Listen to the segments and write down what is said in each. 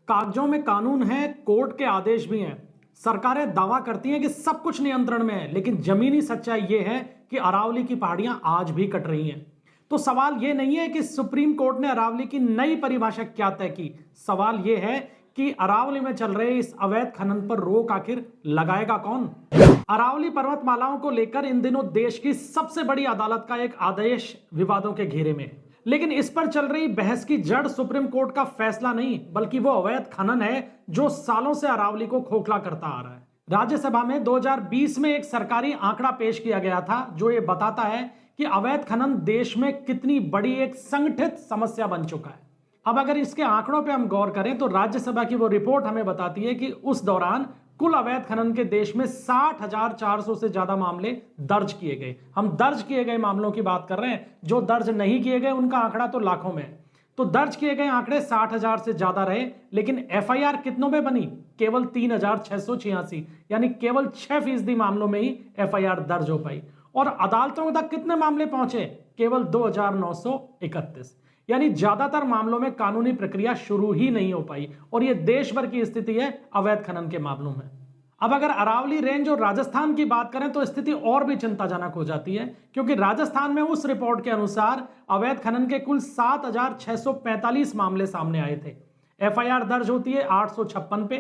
कागजों में कानून है, कोर्ट के आदेश भी हैं। सरकारें दावा करती हैं कि सब कुछ नियंत्रण में है, लेकिन जमीनी सच्चाई यह है कि अरावली की पहाड़ियां आज भी कट रही हैं। तो सवाल यह नहीं है कि सुप्रीम कोर्ट ने अरावली की नई परिभाषा क्या तय की। सवाल यह है कि अरावली में चल रहे इस अवैध खनन पर रोक आखिर लगाएगा कौन। अरावली पर्वतमालाओं को लेकर इन दिनों देश की सबसे बड़ी अदालत का एक आदेश विवादों के घेरे में है। लेकिन इस पर चल रही बहस की जड़ सुप्रीम कोर्ट का फैसला नहीं, बल्कि वो अवैध खनन है जो सालों से अरावली को खोखला करता आ रहा है। राज्यसभा में 2020 में एक सरकारी आंकड़ा पेश किया गया था जो ये बताता है कि अवैध खनन देश में कितनी बड़ी एक संगठित समस्या बन चुका है। अब अगर इसके आंकड़ों पर हम गौर करें तो राज्यसभा की वो रिपोर्ट हमें बताती है कि उस दौरान कुल अवैध खनन के देश में 60,400 से ज्यादा मामले दर्ज किए गए। हम दर्ज किए गए मामलों की बात कर रहे हैं, जो दर्ज नहीं किए गए उनका आंकड़ा तो लाखों में है। तो दर्ज किए गए आंकड़े 60,000 से ज्यादा रहे, लेकिन एफआईआर कितनों में बनी? केवल 3,686, यानी केवल 6% मामलों में ही एफआईआर दर्ज हो पाई। और अदालतों तक कितने मामले पहुंचे? केवल 2,931, यानी ज्यादातर मामलों में कानूनी प्रक्रिया शुरू ही नहीं हो पाई। और यह देश भर की स्थिति है अवैध खनन के मामलों में। अब अगर अरावली रेंज और राजस्थान की बात करें तो स्थिति और भी चिंताजनक हो जाती है, क्योंकि राजस्थान में उस रिपोर्ट के अनुसार अवैध खनन के कुल 7,645 मामले सामने आए थे। एफआईआर दर्ज होती है 856 पे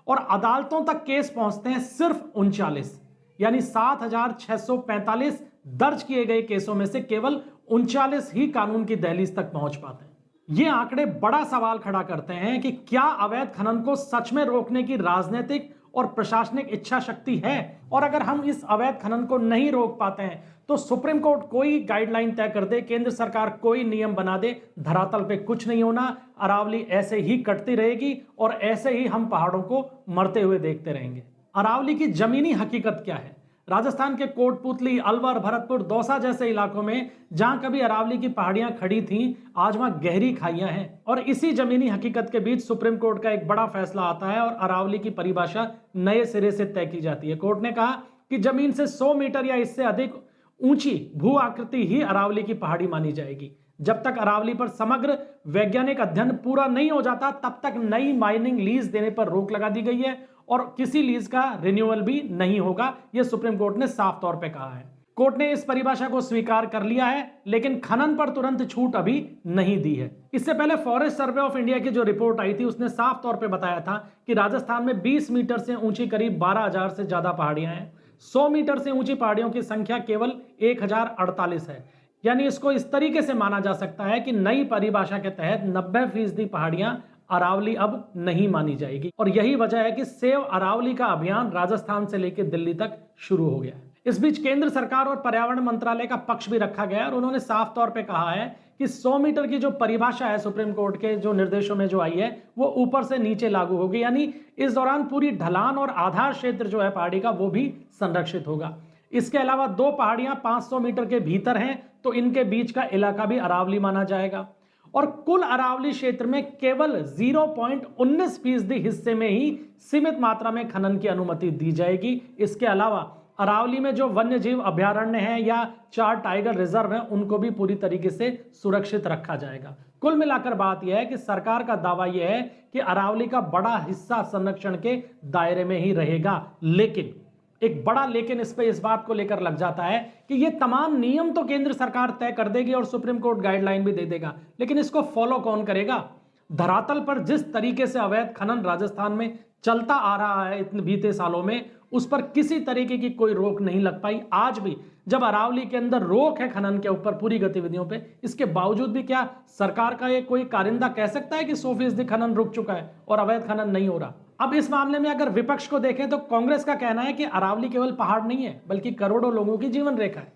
और अदालतों तक केस पहुंचते हैं सिर्फ 39, यानी 7,645 दर्ज किए गए केसों में से केवल 39 ही कानून की दहलीज तक पहुंच पाते हैं। ये आंकड़े बड़ा सवाल खड़ा करते हैं कि क्या अवैध खनन को सच में रोकने की राजनीतिक और प्रशासनिक इच्छा शक्ति है? और अगर हम इस अवैध खनन को नहीं रोक पाते हैं तो सुप्रीम कोर्ट कोई गाइडलाइन तय कर दे, केंद्र सरकार कोई नियम बना दे, धरातल पे कुछ नहीं होना। अरावली ऐसे ही कटती रहेगी और ऐसे ही हम पहाड़ों को मरते हुए देखते रहेंगे। अरावली की जमीनी हकीकत क्या है? राजस्थान के कोटपुतली, अलवर, भरतपुर, दौसा जैसे इलाकों में जहां कभी अरावली की पहाड़ियां खड़ी थीं, आज वहां गहरी खाइयां हैं। और इसी जमीनी हकीकत के बीच सुप्रीम कोर्ट का एक बड़ा फैसला आता है और अरावली की परिभाषा नए सिरे से तय की जाती है। कोर्ट ने कहा कि जमीन से 100 मीटर या इससे अधिक ऊंची भू आकृति ही अरावली की पहाड़ी मानी जाएगी। जब तक अरावली पर समग्र वैज्ञानिक अध्ययन पूरा नहीं हो जाता तब तक नई माइनिंग लीज देने पर रोक लगा दी गई है और किसी लीज का रिन्यूअल भी नहीं होगा, यह सुप्रीम कोर्ट ने साफ तौर पे कहा है। कोर्ट ने इस परिभाषा को स्वीकार कर लिया है, लेकिन खनन पर तुरंत छूट अभी नहीं दी है। इससे पहले फॉरेस्ट सर्वे ऑफ इंडिया की जो रिपोर्ट आई थी उसने साफ तौर पे बताया था कि राजस्थान में 20 मीटर से ऊंची करीब 12,000 से ज्यादा पहाड़ियां हैं। 100 मीटर से ऊंची पहाड़ियों की संख्या केवल 1,048 है। यानी इसको इस तरीके से माना जा सकता है कि नई परिभाषा के तहत 90% पहाड़ियां अरावली अब नहीं मानी जाएगी। और यही वजह है कि सेव अरावली का अभियान राजस्थान से लेकर दिल्ली तक शुरू हो गया है। इस बीच केंद्र सरकार और पर्यावरण मंत्रालय का पक्ष भी रखा गया और उन्होंने साफ तौर पे कहा है कि 100 मीटर की जो परिभाषा है सुप्रीम कोर्ट के जो निर्देशों में जो आई है वो ऊपर से नीचे लागू होगी, यानी इस दौरान पूरी ढलान और आधार क्षेत्र जो है पहाड़ी का वो भी संरक्षित होगा। इसके अलावा 2 पहाड़ियां 500 मीटर के भीतर हैं तो इनके बीच का इलाका भी अरावली माना जाएगा। और कुल अरावली क्षेत्र में केवल 0.19% हिस्से में ही सीमित मात्रा में खनन की अनुमति दी जाएगी। इसके अलावा अरावली में जो वन्य जीव अभयारण्य हैं या 4 टाइगर रिजर्व हैं उनको भी पूरी तरीके से सुरक्षित रखा जाएगा। कुल मिलाकर बात यह है कि सरकार का दावा यह है कि अरावली का बड़ा हिस्सा संरक्षण के दायरे में ही रहेगा। लेकिन एक बड़ा लेकिन इस बात को लेकर लग जाता है कि ये तमाम नियम तो केंद्र सरकार तय कर देगी और सुप्रीम कोर्ट गाइडलाइन भी दे देगा, लेकिन इसको फॉलो कौन करेगा? धरातल पर जिस तरीके से अवैध खनन राजस्थान में चलता आ रहा है इतने बीते सालों में, उस पर किसी तरीके की कोई रोक नहीं लग पाई। आज भी जब अरावली के अंदर रोक है खनन के ऊपर पूरी गतिविधियों पे, इसके बावजूद भी क्या सरकार का ये कोई कारिंदा कह सकता है कि 100% खनन रुक चुका है और अवैध खनन नहीं हो रहा? अब इस मामले में अगर विपक्ष को देखें तो कांग्रेस का कहना है कि अरावली केवल पहाड़ नहीं है बल्कि करोड़ों लोगों की जीवन रेखा है।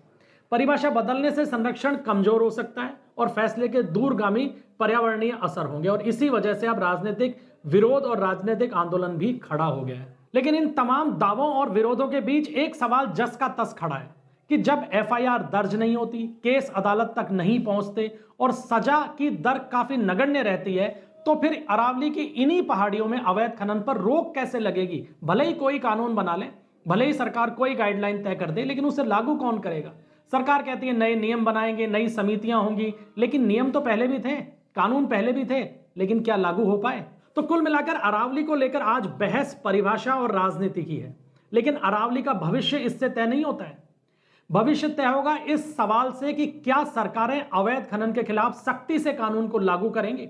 परिभाषा बदलने से संरक्षण कमजोर हो सकता है और फैसले के दूरगामी पर्यावरणीय असर होंगे और इसी वजह से अब राजनीतिक विरोध और राजनीतिक आंदोलन भी खड़ा हो गया है। लेकिन इन तमाम दावों और विरोधों के बीच एक सवाल जस का तस खड़ा है कि जब एफआईआर दर्ज नहीं होती, केस अदालत तक नहीं पहुंचते और सजा की दर काफी नगण्य रहती है, तो फिर अरावली की इन्हीं पहाड़ियों में अवैध खनन पर रोक कैसे लगेगी? भले ही कोई कानून बना ले, भले ही सरकार कोई गाइडलाइन तय कर दे, लेकिन उसे लागू कौन करेगा? सरकार कहती है नए नियम बनाएंगे, नई समितियां होंगी, लेकिन नियम तो पहले भी थे, कानून पहले भी थे, लेकिन क्या लागू हो पाए? तो कुल मिलाकर अरावली को लेकर आज बहस परिभाषा और राजनीति की है, लेकिन अरावली का भविष्य इससे तय नहीं होता है। भविष्य तय होगा इस सवाल से कि क्या सरकारें अवैध खनन के खिलाफ सख्ती से कानून को लागू करेंगी,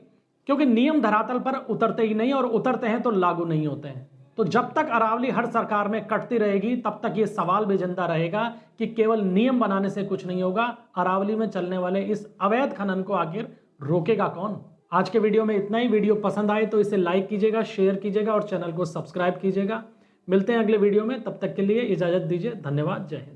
क्योंकि नियम धरातल पर उतरते ही नहीं और उतरते हैं तो लागू नहीं होते हैं। तो जब तक अरावली हर सरकार में कटती रहेगी तब तक ये सवाल भी जिंदा रहेगा कि केवल नियम बनाने से कुछ नहीं होगा, अरावली में चलने वाले इस अवैध खनन को आखिर रोकेगा कौन। आज के वीडियो में इतना ही। वीडियो पसंद आए तो इसे लाइक कीजिएगा, शेयर कीजिएगा और चैनल को सब्सक्राइब कीजिएगा। मिलते हैं अगले वीडियो में, तब तक के लिए इजाजत दीजिए। धन्यवाद। जय हिंद।